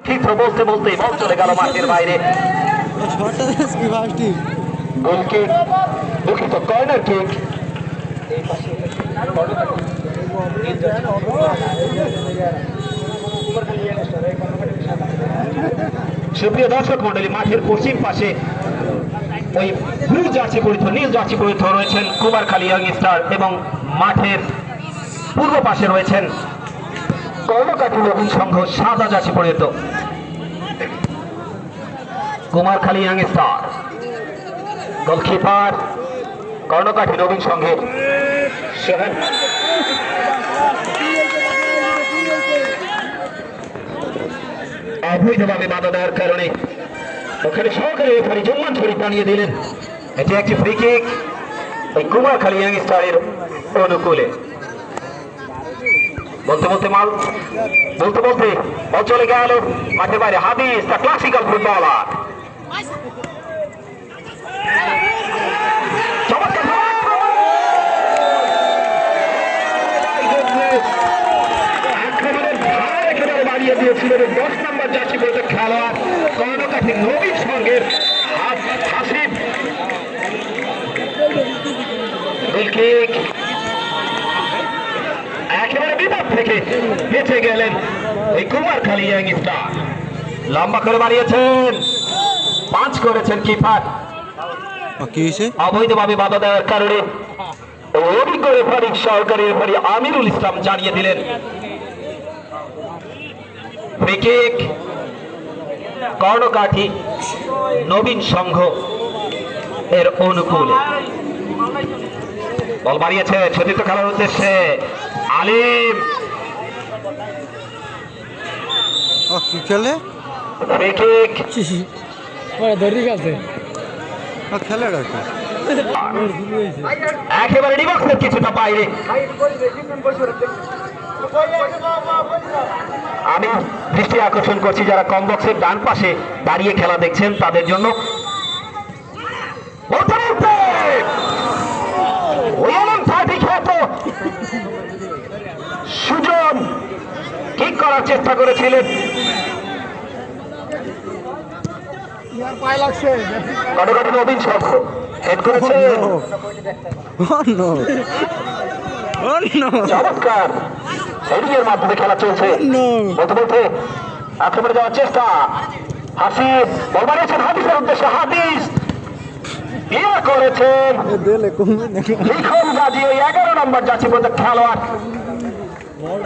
চিত্র বলতে বলতে বল চলে গেল মাঠের বাইরে। গোল কিক, দুঃখিত, কর্নার কিক। সুপ্রিয় দর্শক মন্ডলী, মাঠের পশ্চিম পাশে ওই ব্লু জার্সি পরিত, নীল জার্সি পরিত রয়েছেন কুমারখালী ইয়াং স্টার এবং মাঠের পূর্ব পাশে রয়েছেন কর্ণকাঠি নবীন সংঘ সাদা জার্সি পরিত। Kumarkhali young star, goalkeeper Karnakathi Nabin সংঘের সোহেল। অবৈধভাবে বাধা দেওয়ার কারণে ওখানে সহকারী রেফারি জুম্মান শরীফ বানিয়ে দিলেন। এটি একটি ফ্রি কিক ওই কুমারখালী ইয়াং স্টারের অনুকূলে। বলতে বলতে বল চলে গেল মাঠের বাইরে। হাদিস, দ্য ক্লাসিক্যাল ফুটবলার, বাড়িয়ে দিয়েছিলেন 10 নম্বর জার্সি পরিত খেলোয়াড় কর্ণকাঠি নবীন সংঘের হাসিব। গোল কিক, একেবারে বিপদ থেকে বেঁচে গেলেন এই কুমারখালী ইয়াং স্টার। লম্বা করে বাড়িয়েছেন, 5 করেছেন কিপার। অবৈধভাবে বাধা দেওয়ার কারণে অভিজ্ঞ রেফারি সহকারী রেফারি আমিরুল ইসলাম জানিয়ে দিলেন ফ্রি কিক কর্ণকাঠি নবীন সংঘ এর অনুকূলে। বল বাড়িয়েছে সতীর্থ খেলার উদ্দেশ্যে আলিম। ফ্রি কিক, একেবারে ডিবক্সের কিছুটা বাইরে। আমি দৃষ্টি আকর্ষণ করছি যারা কম বক্সের ডান পাশে দাঁড়িয়ে খেলা দেখছেন তাদের জন্য। সুজন কিক করার চেষ্টা করেছিলেন, কর্ণকাঠি নবীন সংঘ হেড করেছে। চমৎকার হেডিংয়ের মাধ্যমে খেলা চলছে। বলতে বলতে আক্রমণে যাওয়ার চেষ্টা, হাসিব বল বাড়িয়েছেন হাদিসের উদ্দেশ্যে। হাদিস বিয়ে করেছেন লিখন গাজী, ওই 11 নম্বর জার্সি পরিত খেলোয়াড়।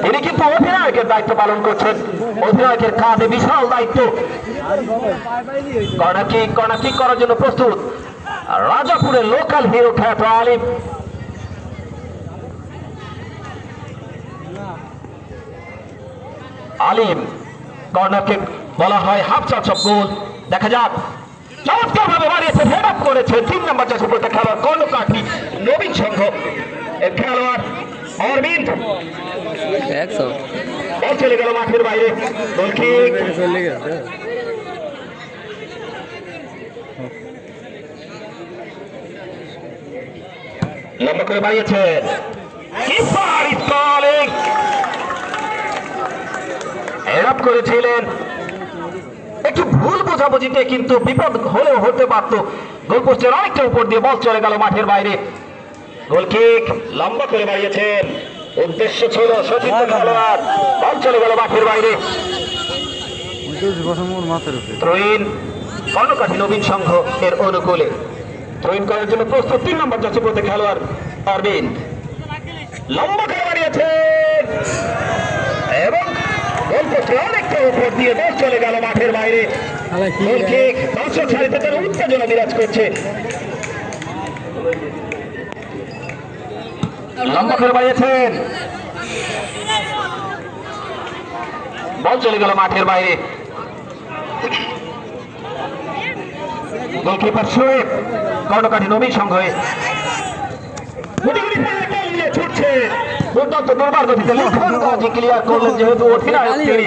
তিনি কিন্তু অধিনায়কের দায়িত্ব পালন করছেন। অধিনায়কের কাঁধে বিশাল দায়িত্ব। কর্নার কিক করার জন্য প্রস্তুত রাজাপুরের লোকাল হিরো খ্যাত আলিম। আলিম কর্নার কিক বলা হয় হাফ চার্জ অফ গোল। দেখা যাক, চমৎকার ভাবে বাড়িয়েছে, হেড আপ করেছে 3 নম্বর জার্সি পরিত খেলোয়াড় কর্ণকাঠি নবীন সংঘ এর খেলোয়াড় অরবিন্দ। বল চলে গেল মাঠের বাইরে। গোল কিক, লম্বা করে বাড়িয়েছেন, keeper is calling. Head up করেছিলেন, একটু ভুল বোঝাবুঝিতে কিন্তু বিপদ হলেও হতে পারত। গোলপোস্টের অনেকটা উপর দিয়ে বল চলে গেল মাঠের বাইরে। গোল কিক, লম্বা করে বাড়িয়েছেন, উদ্দেশ্য ছিল সতীর্থ খেলোয়াড়, বল চলে গেল মাঠের বাইরে। ত্রয়ীন কর্ণকাঠি নবীন সংঘ এর অনুকূলে। ত্রয়ীন করার জন্য প্রস্তুত 3 নম্বর জার্সি পরিত খেলোয়াড় অরবিন্দ। লম্বা করে বাড়িয়েছেন এবং গোলপোস্টের অনেকটা উপর দিয়ে বল চলে গেল মাঠের বাইরে। গোল কিক, দর্শক সারিতে তার উত্তেজনা বিরাজ করছে। লম্বা করে বাড়িয়েছেন, বল চলে গেল মাঠের বাইরে। গোলকিপার শোয়েব কর্ণকাঠি নবীন সংঘ ছুটছে দুর্দান্ত দুর্বার গতিতে। লিখন গাজী ক্লিয়ার করলেন, যেহেতু অধিনায়ক তিনি,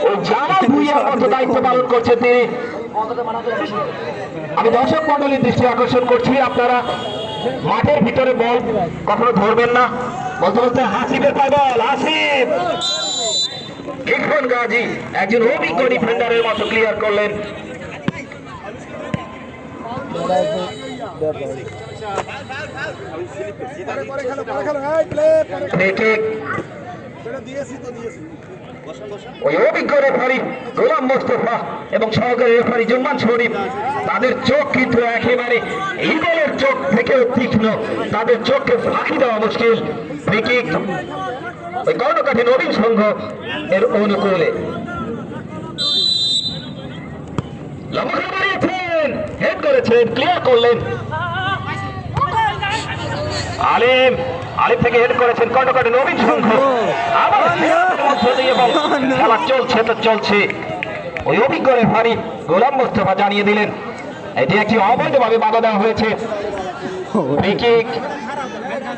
ওই জামাল ভুইয়ার মতো দায়িত্ব পালন করছে তিনি। আমি দর্শক মন্ডলীর দৃষ্টি আকর্ষণ করছি, আপনারা মাঠের ভিতরে বল কখনো ধরবেন না। বলতে বলতে হাসিবের পায় বল, হাসিব ইরফান গাজী একজন অভিজ্ঞ ডিফেন্ডারের মতো ক্লিয়ার করলেন। ওই অভিজ্ঞ রেফারি গোলাম মোস্তফা এবং সহকারী রেফারি জুম্মান শরীফ, তাদের চোখ কিন্তু একেবারে ঈগলের চোখ থেকেও তীক্ষ্ণ, তাদের চোখকে ফাঁকি দেওয়া মুশকিল। ফ্রি কিক ওই কর্ণকাঠি নবীন সংঘ এর অনুকূলে। হেড করেছেন, ক্লিয়ার করলেন আলিম। আলিম থেকে হেড করেছেন কর্ণকাঠি নবীন সংঘ। আবার খেলা চলছে তো চলছে। ওই অভিজ্ঞ রেফারি গোলাম মোস্তফা জানিয়ে দিলেন এটি একটি অবৈধভাবে বাধা দেওয়া হয়েছে। ফ্রি কিক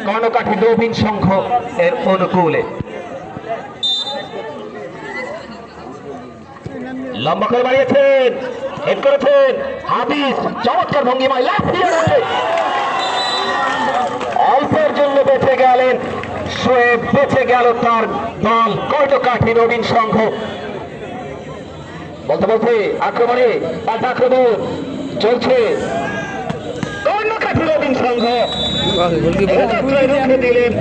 কর্ণকাঠি নবীন সংঘ এর অনুকূলে। লম্বা করে বাড়িয়েছেন, হেড করেছেন হাফিজ, চমৎকার ভঙ্গিমায় লাফিয়ে ওঠে। অল্পের জন্য বেঁচে গেলেন শোয়েব, বেঁচে গেল তার দল কর্ণকাঠি নবীন সংঘ। বলতে বলতে আক্রমণে পাল্টা আক্রমণ চলছে কর্ণকাঠি নবীন সংঘ। রুখে দিলেন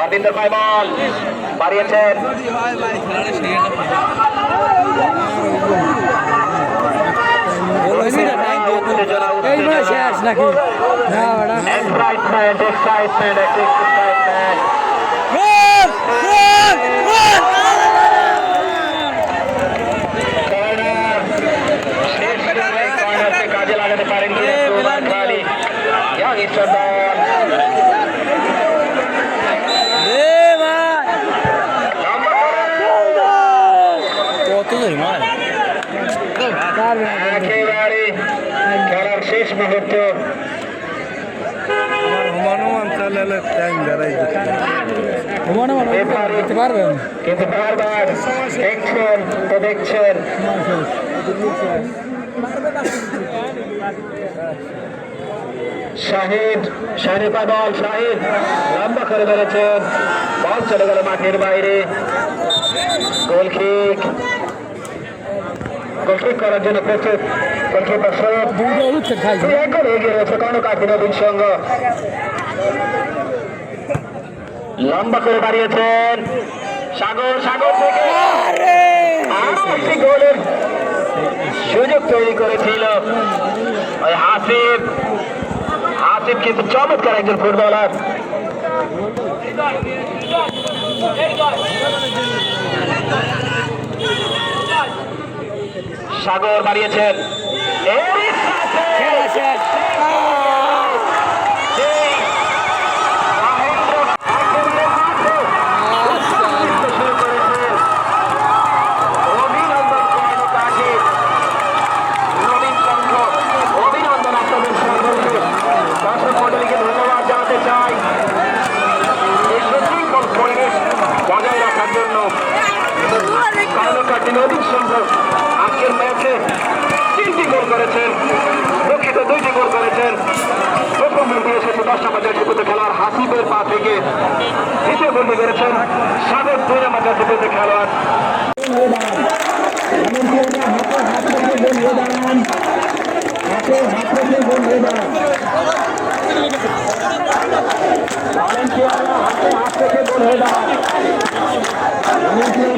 অরবিন্দ পায় বল বাড়িয়েছেন, কাজে লাগাতে পারেন একেবারে খেলার শেষ মুহূর্ত। কিন্তু বারবার দেখছেন তো দেখছেন শাহিদ, শারিফা বল শাহিদ লম্বা করে বেড়েছেন, বল চলে গেল মাঠের বাইরে। গোলকিক করার জন্য প্রস্তুত এগিয়ে রয়েছে কর্ণকাঠি নবীন সংঘ। লম্বা করে বাড়িয়েছেন সাগর, সাগর থেকে একটি গোলের সুযোগ তৈরি করেছিল ওই হাসিব। হাসিব কিন্তু চমৎকার একজন ফুটবলার। সাগর বাড়িয়েছেন, অভিনন্দন আপনাদের সকলকে, দর্শক মণ্ডলীকে ধন্যবাদ জানাতে চাই এই সুশৃঙ্খল পরিবেশ বজায় রাখার জন্য। কর্ণকাঠি নবীন সংঘ আজকের ম্যাচে 3টি গোল করেছেন, দুঃখিত 2টি গোল করেছেন। প্রথম গোলটি এসেছে 10 নম্বর জার্সিতে খেলোয়াড় হাসিবের পা থেকে, দ্বিতীয় গোলটি করেছেন সাগর 2 নম্বর জার্সিতে খেলোয়াড়। হাতে